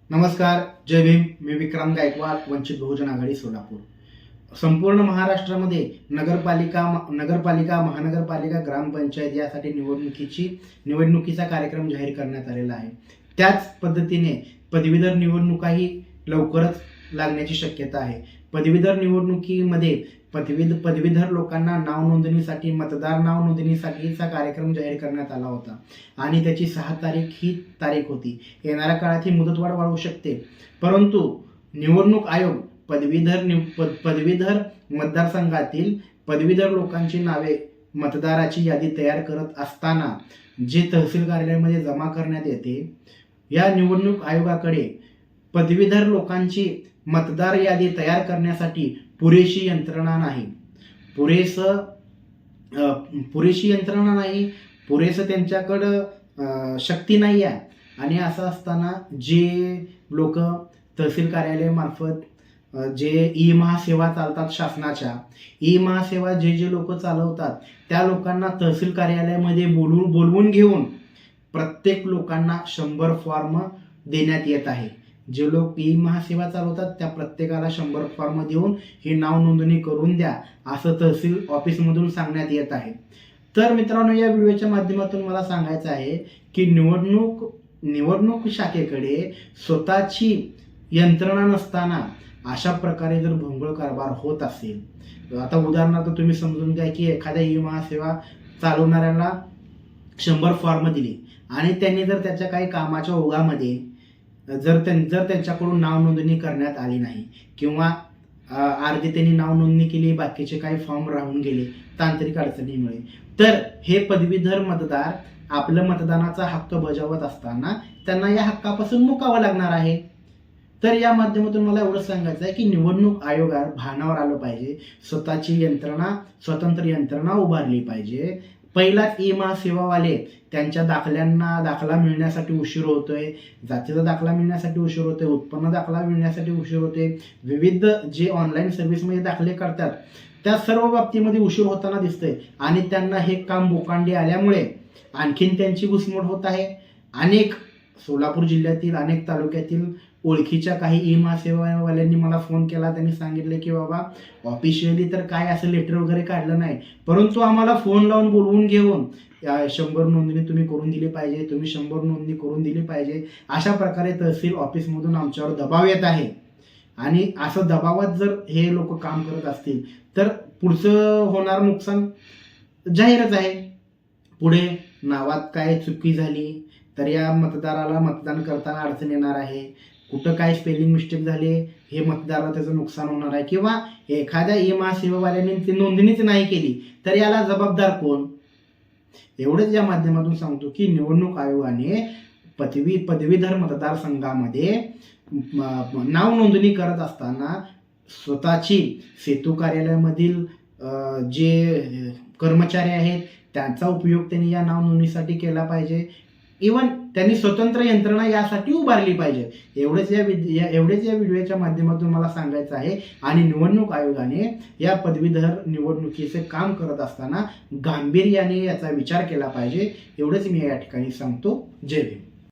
नमस्कार, जय भीम. मी विक्रांत गायकवाड, वंचित बहुजन आघाडी सोलापूर. संपूर्ण महाराष्ट्रामध्ये नगरपालिका, महानगरपालिका, ग्रामपंचायत यासाठी निवडणुकीचा कार्यक्रम जाहीर करण्यात आलेला आहे. त्याच पद्धतीने पदवीधर निवडणुकाही लवकरच लागण्याची शक्यता आहे. पदवीधर निवडणुकीमध्ये पदवीधर लोकांना नाव नोंदणीसाठी, मतदार नाव नोंदणीसाठीचा कार्यक्रम जाहीर करण्यात आला होता आणि त्याची 6 तारीख ही तारीख होती. येणाऱ्या काळात ही मुदतवाढ वाढवू शकते, परंतु निवडणूक आयोग पदवीधर मतदारसंघातील पदवीधर लोकांची नावे मतदाराची यादी तयार करत असताना जे तहसील कार्यालयामध्ये जमा करण्यात येते, या निवडणूक आयोगाकडे पदवीधर लोकांची मतदार यादी तयार करण्यासाठी पुरेशी यंत्रणा नाही. पुरेसं त्यांच्याकडं शक्ती नाही आहे. आणि असं असताना जे लोक तहसील कार्यालयामार्फत जे ई महासेवा चालतात शासनाच्या, ई महासेवा जे लोक चालवतात त्या लोकांना तहसील कार्यालयामध्ये बोलवून घेऊन प्रत्येक लोकांना 100 फॉर्म देण्यात येत आहे. जे लोक ई महासेवा चालवतात त्या प्रत्येकाला 100 फॉर्म देऊन ही नाव नोंदणी करून द्या असं तहसील ऑफिसमधून सांगण्यात येत आहे. तर मित्रांनो, या व्हिडिओच्या माध्यमातून मला सांगायचं आहे की निवडणूक शाखेकडे स्वतःची यंत्रणा नसताना अशा प्रकारे जर भोंगळ कारभार होत असेल, आता उदाहरणार्थ तुम्ही समजून घ्या की एखाद्या ई महासेवा चालवणाऱ्याला 100 फॉर्म दिले आणि त्यांनी जर त्याच्या काही कामाच्या ओघामध्ये जर त्यांच्याकडून नाव नोंदणी करण्यात आली नाही किंवा अर्धे त्यांनी नाव नोंदणी केली, बाकीचे काही फॉर्म राहून गेले तांत्रिक अडचणीमुळे, तर हे पदवीधर मतदार आपलं मतदानाचा हक्क बजावत असताना त्यांना या हक्कापासून मुकावं लागणार आहे. तर या माध्यमातून मला एवढं सांगायचं आहे की निवडणूक आयोगाला भानावर आलं पाहिजे, स्वतःची स्वतंत्र यंत्रणा उभारली पाहिजे. पहिलाच ई महासेवावाले त्यांच्या दाखला मिळण्यासाठी उशीर होतोय, जातीचा दाखला मिळण्यासाठी उशीर होतोय, उत्पन्न दाखला मिळण्यासाठी उशीर होतोय, विविध जे ऑनलाईन सर्व्हिसमध्ये दाखले करतात त्या सर्व बाबतीमध्ये उशीर होताना दिसतंय आणि त्यांना हे काम बोकांडी आल्यामुळे आणखीन त्यांची घुसमट होत आहे. सोलापूर जिल्ह्यातील अनेक तालुक्यातील ओळखीच्या काही ई महासेवावाल्यांनी मला फोन केला. त्यांनी सांगितले की बाबा, ऑफिशियली तर काय असं लेटर वगैरे काढलं नाही, परंतु आम्हाला फोन लावून बोलवून घेऊन 100 नोंदणी तुम्ही करून दिली पाहिजे, तुम्ही 100 नोंदणी करून दिली पाहिजे, अशा प्रकारे तहसील ऑफिसमधून आमच्यावर दबाव येत आहे. आणि असं दबावात जर हे लोक काम करत असतील तर पुढचं होणार नुकसान जाहीरच आहे. पुढे नावात काय चुकी झाली तर या मतदाराला मतदान करताना अडचण येणार आहे. कुठं काय स्पेलिंग मिस्टेक झाले हे मतदाराला त्याचं नुकसान होणार आहे. किंवा एखाद्या ई महासेवावाल्याने ती नोंदणीच नाही केली तर याला जबाबदार कोण? एवढंच या माध्यमातून सांगतो की निवडणूक आयोगाने पदवीधर मतदारसंघामध्ये नाव नोंदणी करत असताना स्वतःची सेतू कार्यालयामधील जे कर्मचारी आहेत त्यांचा उपयोग त्यांनी या नाव नोंदणीसाठी केला पाहिजे. इवन त्यांनी स्वतंत्र यंत्रणा यासाठी उभारली पाहिजे. एवढेच या व्हिडिओच्या माध्यमातून मला सांगायचं आहे. आणि निवडणूक आयोगाने या पदवीधर निवडणुकीचे काम करत असताना गांभीर्याने याचा विचार केला पाहिजे. एवढंच मी या ठिकाणी सांगतो. जय भीम.